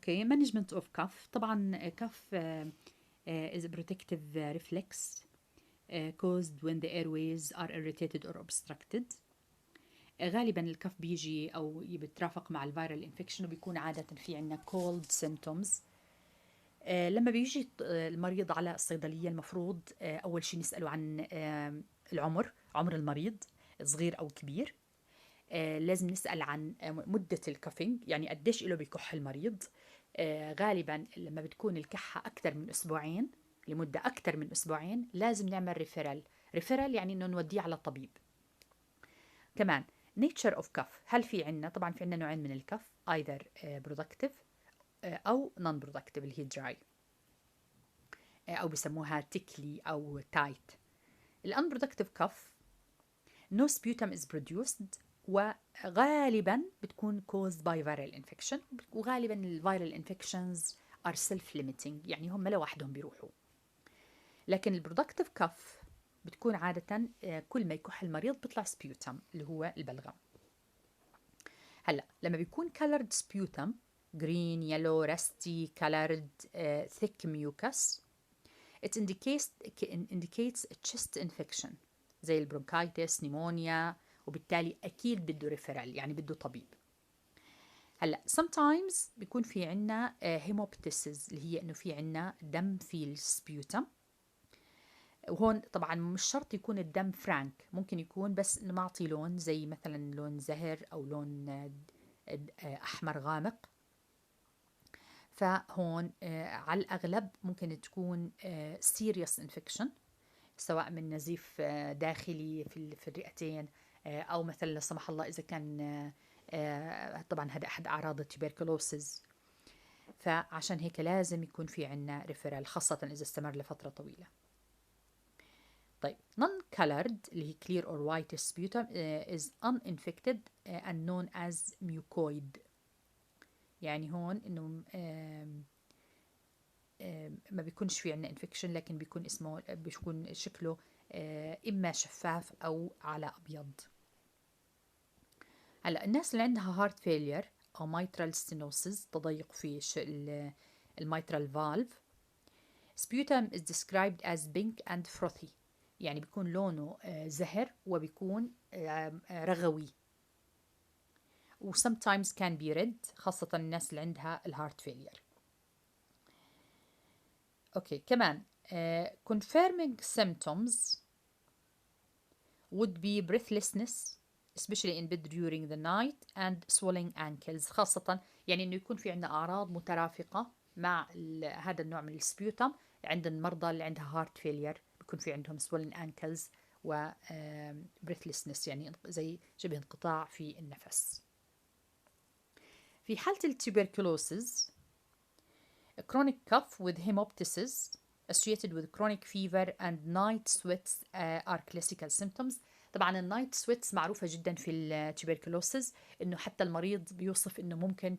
اوكي مانجمنت اوف كف. طبعا كف is a protective reflex caused when the airways are irritated or obstructed. غالبا الكف بيجي او بيترافق مع الفيرال انفكشن وبيكون عاده في عندنا cold symptoms. لما بيجي المريض على الصيدليه المفروض اول شيء نساله عن عمر المريض صغير او كبير. لازم نسال عن مده الكافينج، يعني قديش له بيكح المريض. غالبا لما بتكون الكحه اكثر من اسبوعين، لمده اكثر من اسبوعين لازم نعمل ريفيرال يعني انه نوديه على الطبيب. كمان nature of cuff، هل في عنا؟ طبعا في عنا نوعين من الكف، either productive أو non productive اللي هي dry، أو بسموها tickly أو tight. ال unproductive cuff no sputum is produced، وغالبا بتكون caused by viral infection، وغالبا ال viral infections are self-limiting، يعني هم لوحدهم بيروحوا. لكن ال productive cuff بتكون عادة كل ما يكح المريض بيطلع sputum اللي هو البلغم. هلا لما بيكون colored sputum green yellow rusty colored thick mucus it indicates a chest infection زي البرونكايتس نيمونيا، وبالتالي أكيد بده ريفرال يعني بده طبيب. هلا sometimes بيكون في عنا هيموبتيسز اللي هي إنه في عنا دم في السبيوتم، وهون طبعا مش شرط يكون الدم فرانك، ممكن يكون بس إنه معطي لون زي مثلا لون زهر أو لون أحمر غامق. فهون على الأغلب ممكن تكون serious infection، سواء من نزيف داخلي في الرئتين، أو مثلا لا سمح الله إذا كان طبعا هذا أحد أعراض التوبركلوسيس. فعشان هيك لازم يكون في عنا ريفرال، خاصة إذا استمر لفترة طويلة. طيب non-colored اللي هي clear or white sputum is uninfected and known as mucoid. يعني هون إنه ما بيكونش في عنا infection، لكن بيكون شكله إما شفاف أو على أبيض. هلا الناس اللي عندها heart failure أو mitral stenosis تضيق في الميترال فالف sputum is described as pink and frothy، يعني بيكون لونه زهر وبيكون رغوي، و sometimes can be red، خاصة الناس اللي عندها الهارت فيلير. اوكي كمان confirming symptoms would be breathlessness especially in bed during the night and swelling ankles، خاصة يعني انه يكون في عندنا اعراض مترافقة مع هذا النوع من السبيوتم عند المرضى اللي عندها هارت فيلير، بيكون في عندهم swelling ankles و breathlessness يعني زي شبه انقطاع في النفس. في حالة التوبركلوسيس chronic cough with hemoptysis associated with chronic fever and night sweats are classical symptoms. طبعا النايت سويتس معروفة جدا في التوبركلوسيس، انه حتى المريض بيوصف انه ممكن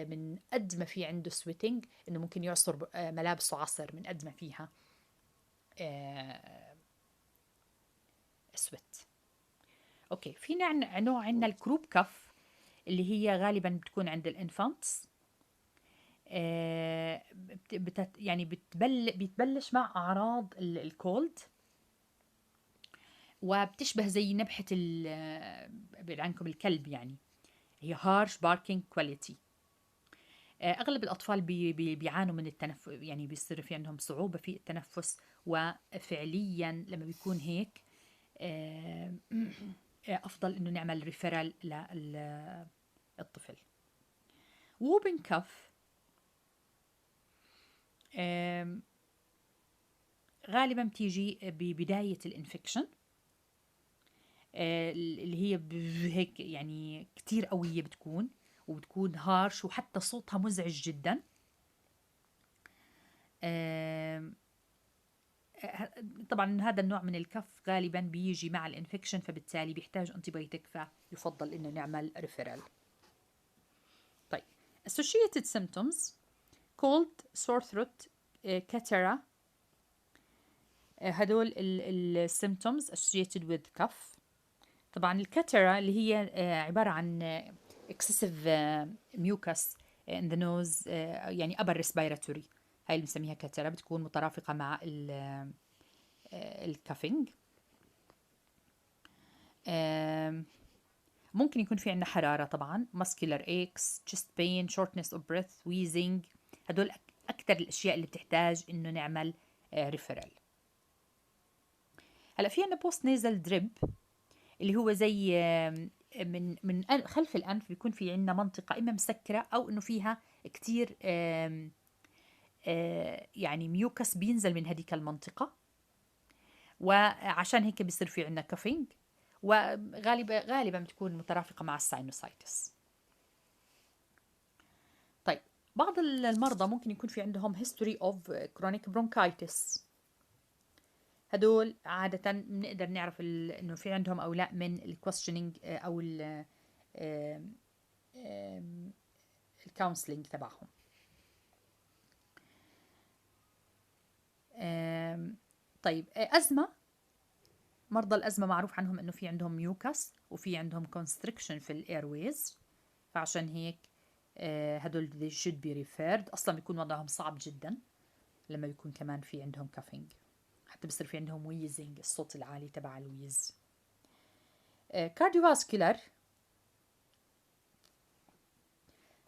من قد ما في عنده سويتنج انه ممكن يعصر ملابسه عصر من قد ما فيها سويت. اوكي في نوع عندنا الكروب كف اللي هي غالبا بتكون عند الانفانتس، يعني بيتبلش مع أعراض الكولد، وبتشبه زي نبحة بعيد عنكم الكلب، يعني هي harsh barking quality. أغلب الأطفال بيعانوا من التنفس، يعني بيصير في عندهم صعوبة في التنفس، وفعليا لما بيكون هيك أفضل إنه نعمل ريفرال للطفل. whooping cough غالبا بتيجي ببداية الانفكشن اللي هي هيك يعني كتير قوية بتكون، وبتكون هارش وحتى صوتها مزعج جدا. طبعا هذا النوع من الكف غالبا بيجي مع الانفكشن، فبالتالي بيحتاج انتيبيوتيك، فيفضل انه نعمل ريفيرال. طيب associated symptoms cold sore throat كاترا، هدول السيمتومز associated with cough. طبعا الكاترا اللي هي عبارة عن excessive mucus in the nose يعني upper respiratory، هاي اللي بنسميها كاترة، بتكون مترافقة مع الكافينج. ممكن يكون في عندنا حرارة طبعا، muscular aches, chest pain, shortness of breath, wheezing. هدول أكثر الأشياء اللي بتحتاج إنه نعمل ريفرال. هلا في عندنا بوست نيزل دريب اللي هو زي من خلف الأنف بيكون في عندنا منطقة إما مسكرة أو إنه فيها كتير يعني ميوكس بينزل من هذيك المنطقة، وعشان هيك بيصير في عندنا كافينج، غالبا بتكون مترافقة مع الساينوسايتس. طيب بعض المرضى ممكن يكون في عندهم history of chronic bronchitis. هدول عادة بنقدر نعرف إنه في عندهم أو لا من الكويستشنينج أو الكونسلينج تبعهم. طيب أزمة، مرضى الأزمة معروف عنهم إنه في عندهم ميوكس وفي عندهم كونستريكشن في الإيرويز، فعشان هيك هدول they should be referred. أصلا بيكون وضعهم صعب جدا لما يكون كمان في عندهم كافينج، حتى بصير في عندهم ويزنج، الصوت العالي تبع الويز. كارديوفاسكولار،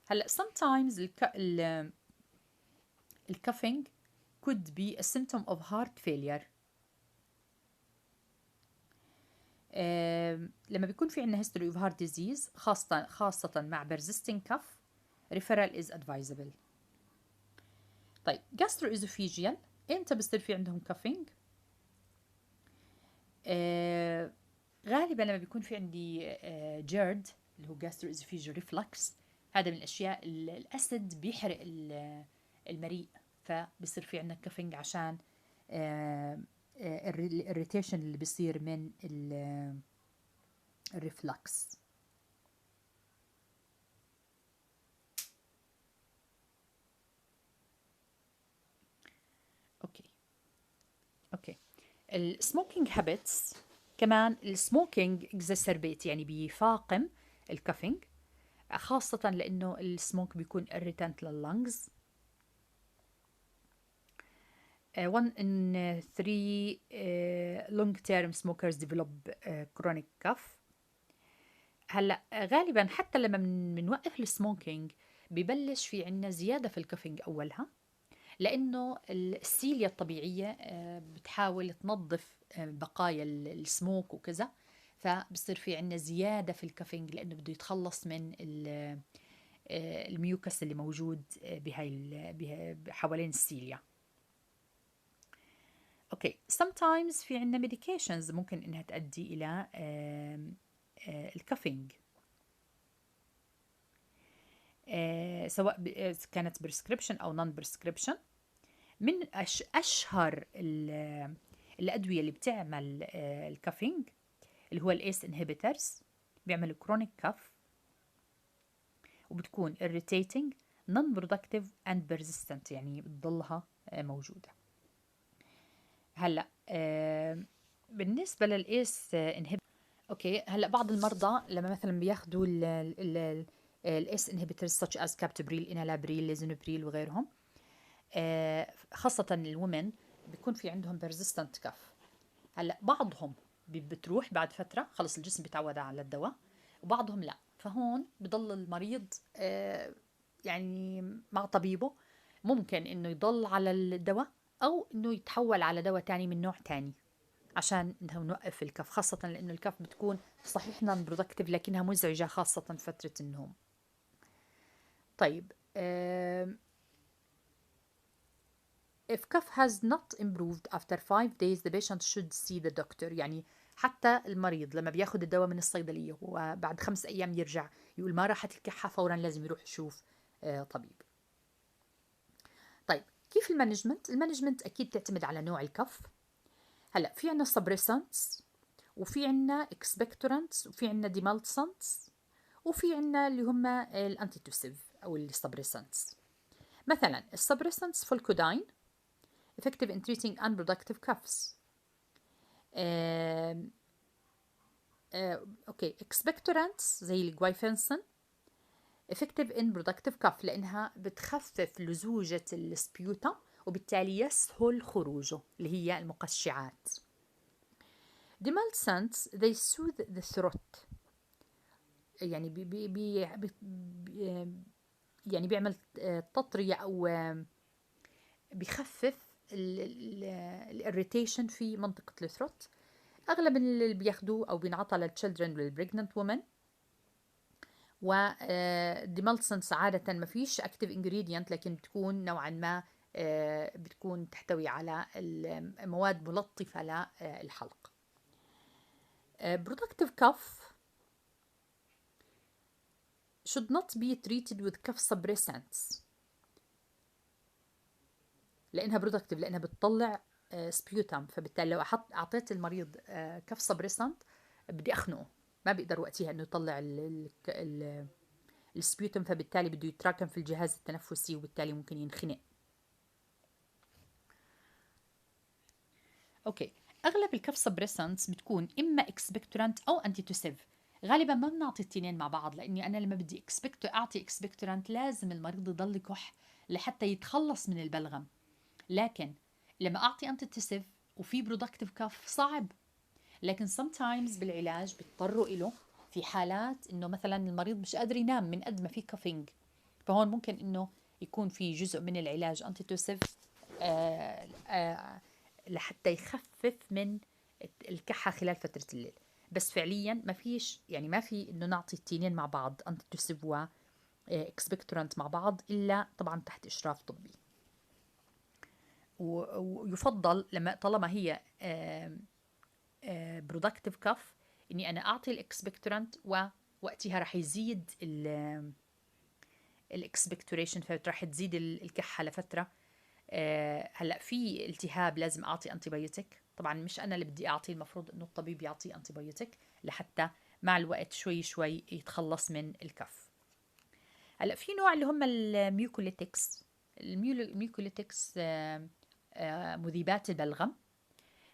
هلا sometimes الكافينج could be a symptom of heart failure. لما بيكون في عندنا history of heart disease خاصة مع persisting cough referral is advisable. طيب gastroesophageal، امتى بصير في عندهم كافينج؟ غالبا لما بيكون في عندي جيرد اللي هو gastroesophageal reflux، هذا من الاشياء الاسيد بيحرق المريء، فبصير في عندنا كافينج عشان الريتيشن اللي بيصير من الريفلكس. اوكي السموكينج هابتس كمان، السموكينج اكزاسربيت يعني بيفاقم الكافينج، خاصة لأنه السموك بيكون irritant لللنجز. One in three long-term smokers develop chronic cough. هلا غالبا حتى لما بنوقف السموكينج ببلش في عنا زيادة في الكافينج أولها، لأنه السيليا الطبيعية بتحاول تنظف بقايا السموك وكذا، فبصير في عنا زيادة في الكافينج لأنه بده يتخلص من الميوكس اللي موجود حوالين السيليا. اوكي sometimes في عنا medications ممكن انها تؤدي الى الكافينج، سواء كانت بريسكريبشن او نون بريسكريبشن. من اشهر الادويه اللي بتعمل الكافينج اللي هو الايس انهبيترز، بيعمل كرونيك كاف وبتكون irritating non productive and persistent، يعني بتضلها موجوده. هلا بالنسبه للايس انهبيتر، اوكي هلا بعض المرضى لما مثلا بياخذوا الاس انهبيترز such as كابتوبريل، انالابريل، ليزونوبريل وغيرهم، خاصة الومن بيكون في عندهم persistent كف. هلا بعضهم بتروح بعد فترة، خلص الجسم بيتعود على الدواء، وبعضهم لا، فهون بضل المريض يعني مع طبيبه، ممكن انه يضل على الدواء او انه يتحول على دواء تاني من نوع تاني عشان نوقف الكف، خاصة لأنه الكف بتكون صحيح نون برودكتيف لكنها مزعجة خاصة فترة النوم. طيب if cough has not improved after 5 days the patient should see the doctor. يعني حتى المريض لما بياخد الدواء من الصيدلية وبعد 5 أيام يرجع يقول ما راحت الكحة، فورا لازم يروح يشوف طبيب. طيب كيف المانجمنت أكيد تعتمد على نوع الكف. هلا في عنا سبريسانتس، وفي عنا اكسبكتورانتس، وفي عنا ديمالسانتس، وفي عنا اللي هم الانتيتوسيف او السبريسانتس. مثلا السبريسانتس فولكوداين effective in treating unproductive coughs. اوكي اكسبكتورانتس زي الجوايفنسن effective in productive cough لأنها بتخفف لزوجة السبيوتم وبالتالي يسهل خروجه اللي هي المقشعات. Demulcents they soothe the throat يعني يعني بيعمل تطرية أو بيخفف الاريتيشن في منطقة الثروت. أغلب اللي بياخدوه أو بينعطى للchildren والpregnant women. و demulcents عادة ما فيش active ingredient لكن بتكون نوعا ما بتكون تحتوي على مواد ملطفة للحلق. Productive cough should not be treated with cough suppressants لأنها productive لأنها بتطلع سبيوتم، فبالتالي لو أعطيت المريض كف سبريسنت بدي أخنقه، ما بيقدر وقتها إنه يطلع السبيوتم، فبالتالي بده يتراكم في الجهاز التنفسي وبالتالي ممكن ينخنق. أوكي، أغلب الكف سبريسنتس بتكون إما إكسبكتورانت أو أنتيتوسيف. غالبا ما بنعطي التنين مع بعض لأني أنا لما بدي أعطي إكسبكتورانت لازم المريض يضل يكح لحتى يتخلص من البلغم، لكن لما أعطي أنتيتوسيف وفي برودكتيف كف صعب. لكن sometimes بالعلاج بيضطروا إله في حالات إنه مثلا المريض مش قادر ينام من قد ما في كافينج، فهون ممكن إنه يكون في جزء من العلاج أنتيتوسيف لحتى يخفف من الكحة خلال فترة الليل. بس فعليا ما فيش يعني ما في إنه نعطي التنين مع بعض أنتيتوسيف و إكسبكتورانت مع بعض إلا طبعا تحت إشراف طبي. ويفضل لما طالما هي برودكتيف كف اني انا اعطي الاكسبكتورانت ووقتها راح يزيد الاكسبكتوريشن، فراح تزيد الكحه لفتره. هلا في التهاب لازم اعطي انتيبيوتيك، طبعا مش انا اللي بدي اعطي، المفروض انه الطبيب يعطي انتيبيوتيك لحتى مع الوقت شوي شوي يتخلص من الكف. هلا في نوع اللي هم الميوكوليتكس. الميوكوليتكس مذيبات البلغم.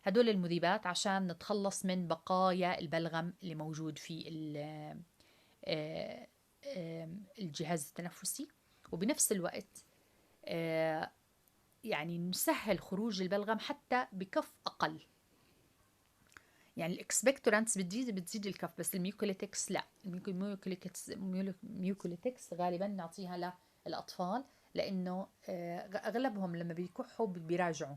هدول المذيبات عشان نتخلص من بقايا البلغم اللي موجود في الجهاز التنفسي، وبنفس الوقت يعني نسهل خروج البلغم حتى بكف أقل. يعني الاكسبكتورانتس بتزيد الكف، بس الميوكوليتكس لا. الميوكوليتكس غالبا نعطيها للأطفال لأنه أغلبهم لما بيكحوا بيراجعوا،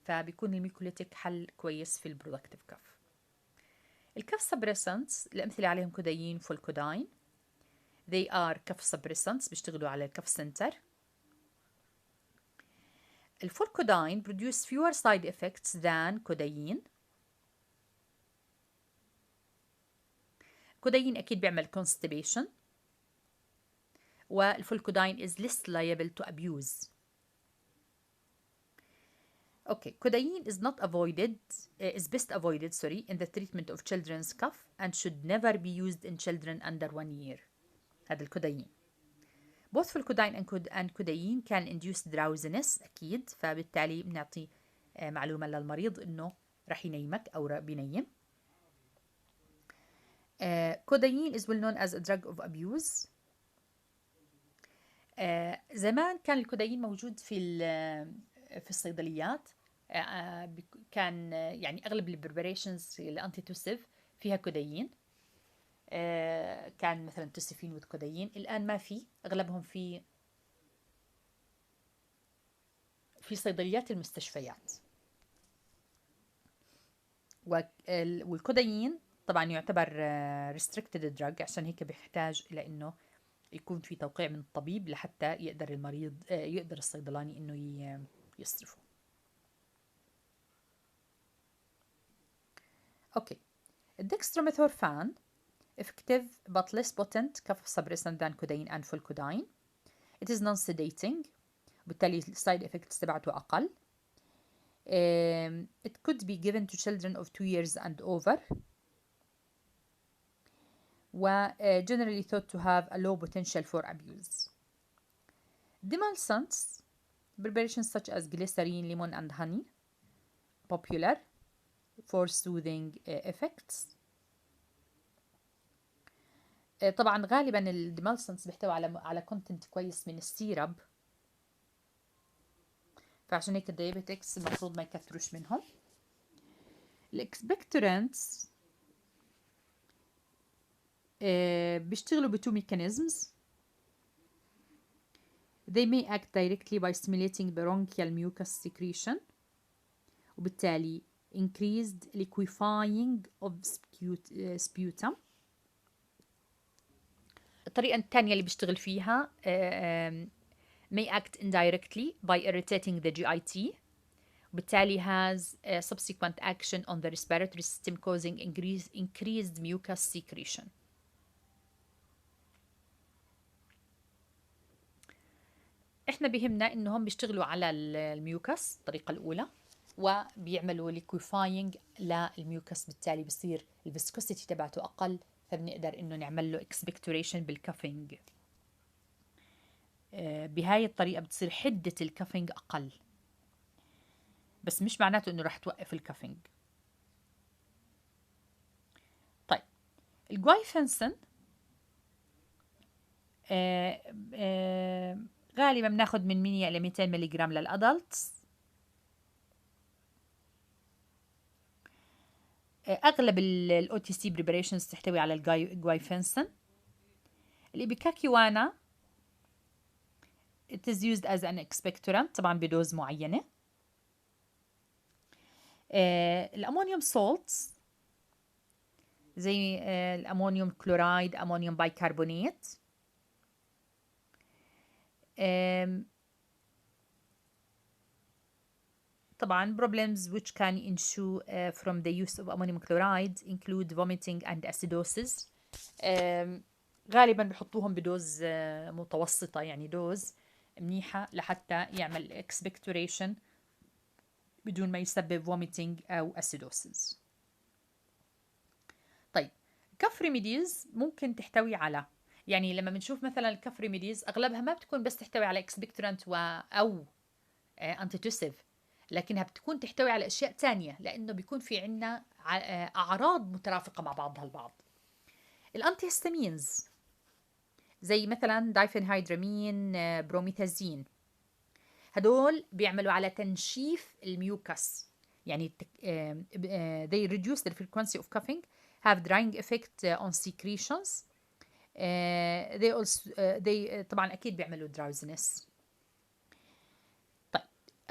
فبيكون الميوكوليتيك حل كويس في البرودكتيف كف. الكف سبريسنتس الأمثلة عليهم كودايين فولكوداين. they are كف سبريسنتس بيشتغلوا على الكف سنتر. الفولكوداين produce fewer side effects than كودايين. كودايين أكيد بيعمل constipation، والفولكوداين is less liable to abuse. Okay, codeine is best avoided in the treatment of children's cough and should never be used in children under 1 year. هذا الكودايين. Both فولكوداين and codeine can induce drowsiness أكيد، فبالتالي بنعطي معلومة للمريض إنه رح ينيمك أو بينيم. codeine is well known as a drug of abuse. زمان كان الكودايين موجود في الصيدليات. كان يعني أغلب البريبريشنز الأنتيتوسيف فيها كودايين. كان مثلا توسيفين والكودايين. الآن ما في، أغلبهم في صيدليات المستشفيات. والكودايين طبعا يعتبر restricted drug، عشان هيك بيحتاج إلى إنه يكون في توقيع من الطبيب لحتى يقدر المريض يقدر الصيدلاني إنه يصرفه. أوكي، dextromethorphan effective but less potent cough suppressant than codeine and fulcodyne. It is non-sedating، بالتالي السايد effects تبعته أقل. It could be given to children of 2 years and over. generally thought to have a low potential for abuse. Demulcents, preparations such as glycerine, lemon and honey, popular for soothing effects. طبعا غالبا الديمالسنس بيحتوي على كونتنت كويس من السيرب، فعشان هيك الدايابيتكس المفروض ما يكثروش منهم. الاكسبكتورانتس بيشتغلوا بتو ميكانيزمز. They may act directly by stimulating bronchial mucus secretion، وبالتالي increased liquefying of sputum. الطريقة الثانية اللي بيشتغل فيها may act indirectly by irritating the GIT، وبالتالي has subsequent action on the respiratory system causing increased mucus secretion. احنا بيهمنا انهم بيشتغلوا على الميوكس الطريقة الأولى، وبيعملوا ليكويفاينج للميوكس، بالتالي بصير الفيسكوسيتي تبعته أقل، فبنقدر انه نعمل له اكسبكتوريشن بالكافينج. بهاي الطريقة بتصير حدة الكافينج أقل، بس مش معناته انه راح توقف الكافينج. طيب الجوايفنسن غالبا بناخد من 100 إلى 200 ملغ للأدلتس. أغلب الأو تي سي بريبريشنز تحتوي على الجوايفنسن. الإبيكاكيوانا it is used as an expectorant طبعا بدوز معينة. الأمونيوم سولتس زي الأمونيوم كلورايد، أمونيوم بايكربونات. طبعا problems which can ensue from the use of ammonium chloride include vomiting and acidosis. غالبا بحطوهم بدوز متوسطة، يعني دوز منيحة لحتى يعمل expectoration بدون ما يسبب vomiting أو acidosis. طيب كف ريميديز ممكن تحتوي على، يعني لما بنشوف مثلا الكف ريميديز أغلبها ما بتكون بس تحتوي على expectorant أو antitussive، لكنها بتكون تحتوي على أشياء تانية، لأنه بيكون في عنا أعراض مترافقة مع بعضها البعض. الأنتيهستامينز زي مثلا دايفنهيدرامين، بروميثازين، هدول بيعملوا على تنشيف الميوكس، يعني they reduce the frequency of coughing, have drying effect on secretions. they also they طبعا أكيد بيعملوا drowsiness.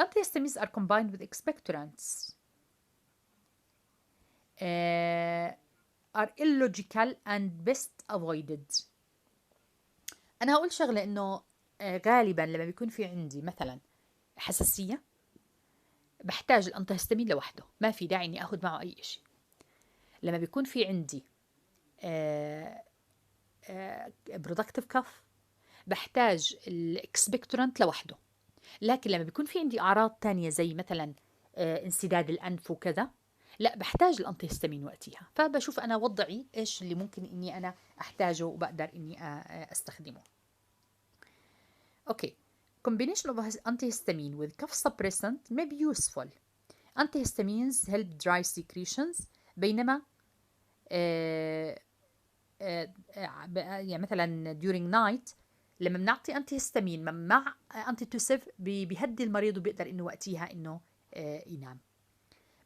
Antihistamines are combined with expectorants are illogical and best avoided. أنا هقول شغلة إنه غالبا لما بيكون في عندي مثلا حساسية بحتاج الأنتيهستامين لوحده، ما في داعي إني أخذ معه أي شيء. لما بيكون في عندي برودكتيف كف بحتاج الإكسبكتورانت لوحده. لكن لما بيكون في عندي أعراض تانية زي مثلا انسداد الأنف وكذا، لا بحتاج الأنتيهستامين وقتها، فبشوف أنا وضعي إيش اللي ممكن إني أنا أحتاجه وبقدر إني أستخدمه. Okay, combination of antihistamine with cough suppressant may be useful. Antihistamines help dry secretions، بينما يعني مثلا during night لما بنعطي انتيهستامين مع انتيتوسيف بيهدي المريض وبيقدر انه وقتها انه ينام.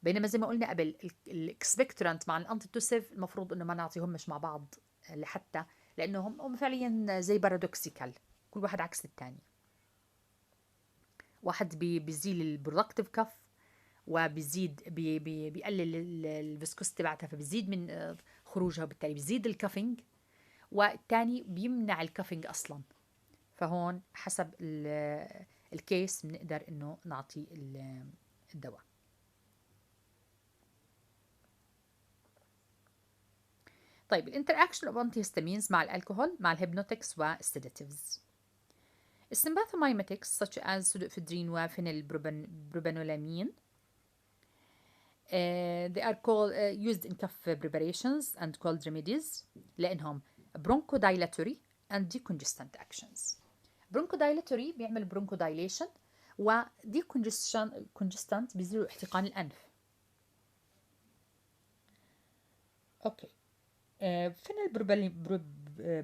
بينما زي ما قلنا قبل الاكسبكتورانت مع الانتيتوسيف المفروض انه ما نعطيهمش مع بعض لحتى لانه هم فعليا زي بارادوكسيكال، كل واحد عكس الثاني. واحد بيزيل البرودكتيف كف وبيزيد بيقلل الفيسكوس تبعتها، فبيزيد من خروجها وبالتالي بيزيد الكافينج، والثاني بيمنع الكافينج اصلا. فهون حسب الكيس بنقدر انه نعطي الدواء. طيب الانتراكشن اوف انتيهستامينز مع الكحول مع الهيبنوتكس والسيداتيفز. السمباثومايماتكس such as سودوفيدرين وفينيلبروبانولامين they are called used in cough preparations and cold remedies لأنهم bronchodilatory and decongestant actions. bronchodilatory بيعمل bronchodilation، و decongestant بيزيلوا احتقان الأنف. اوكي فينيلبروبانولامين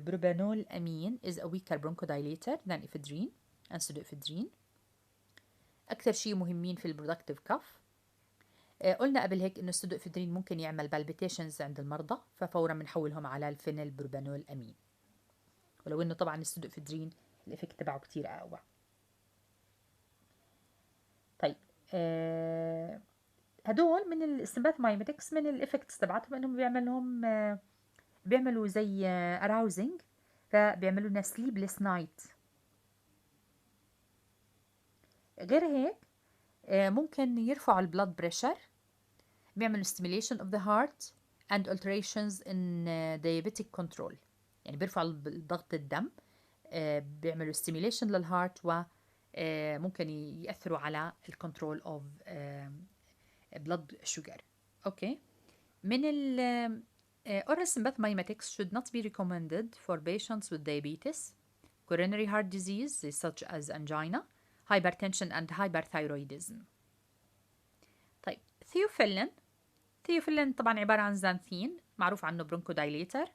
propranolol is a weaker bronchodilator than ephedrine and pseudoephedrine. أكثر شيء مهمين في البرودكتيف كف. قلنا قبل هيك إنه السودوإفيدرين ممكن يعمل بالبيتيشنز عند المرضى، ففورا بنحولهم على الفينيل بروبانول أمين، ولو إنه طبعا السودوإفيدرين الإفكت تبعه كتير أقوى. طيب هدول من السمباث مايميتكس، من الإفكتس تبعتهم إنهم بيعملوا زي أراوزنج، فبيعملوا لنا سليبلس نايت. غير هيك ممكن يرفعوا البلاد بريشر، بيعملوا stimulation of the heart and alterations in diabetic control، يعني بيرفعوا ضغط الدم، بيعملوا stimulation للهارت، وممكن يأثروا على الكنترول of blood sugar. اوكي. من ال oral sympath mimetics should not be recommended for patients with diabetes, coronary heart disease such as angina, hypertension and hyperthyroidism. طيب ثيوفيلين طبعا عبارة عن زانثين، معروف عنه برونكو دايليتر.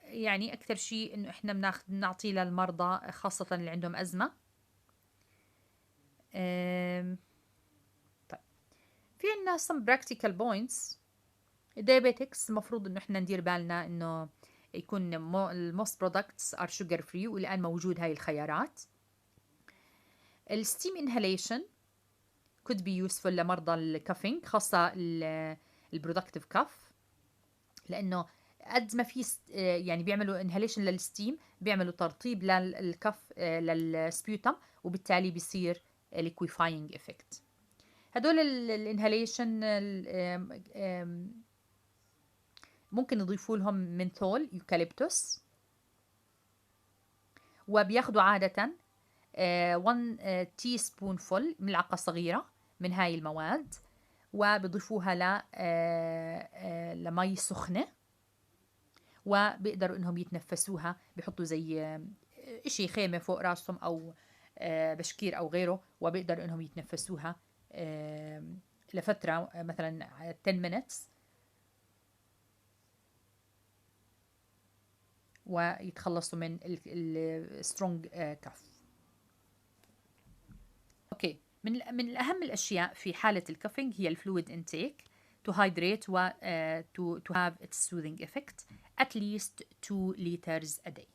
يعني أكثر شيء إنه إحنا بنعطيه للمرضى خاصة اللي عندهم أزمة. طيب في عنا some practical points. diabetics المفروض إنه إحنا ندير بالنا إنه يكون most products are sugar free، والآن موجود هاي الخيارات. الستيم inhalation could be useful لمرضى الكافينج، خاصة البرودكتيف كاف، لأنه قد ما في يعني بيعملوا inhalation للستيم، بيعملوا ترطيب للكف للسبيوتم، وبالتالي بيصير liquefying effect. هدول الانهاليشن ممكن يضيفوا لهم منثول يوكاليبتوس، وبياخدوا عادة 1 تي سبون فل، ملعقة صغيرة من هاي المواد، وبيضيفوها لمي سخنة، وبيقدروا انهم يتنفسوها، بيحطوا زي اشي خيمة فوق راسهم او بشكير او غيره، وبيقدروا انهم يتنفسوها لفترة مثلا 10 minutes، ويتخلصوا من السترونج كاف. اوكي. من الأهم الأشياء في حالة الكافينج هي الفلويد intake to hydrate و to have its soothing effect at least 2 liters a day.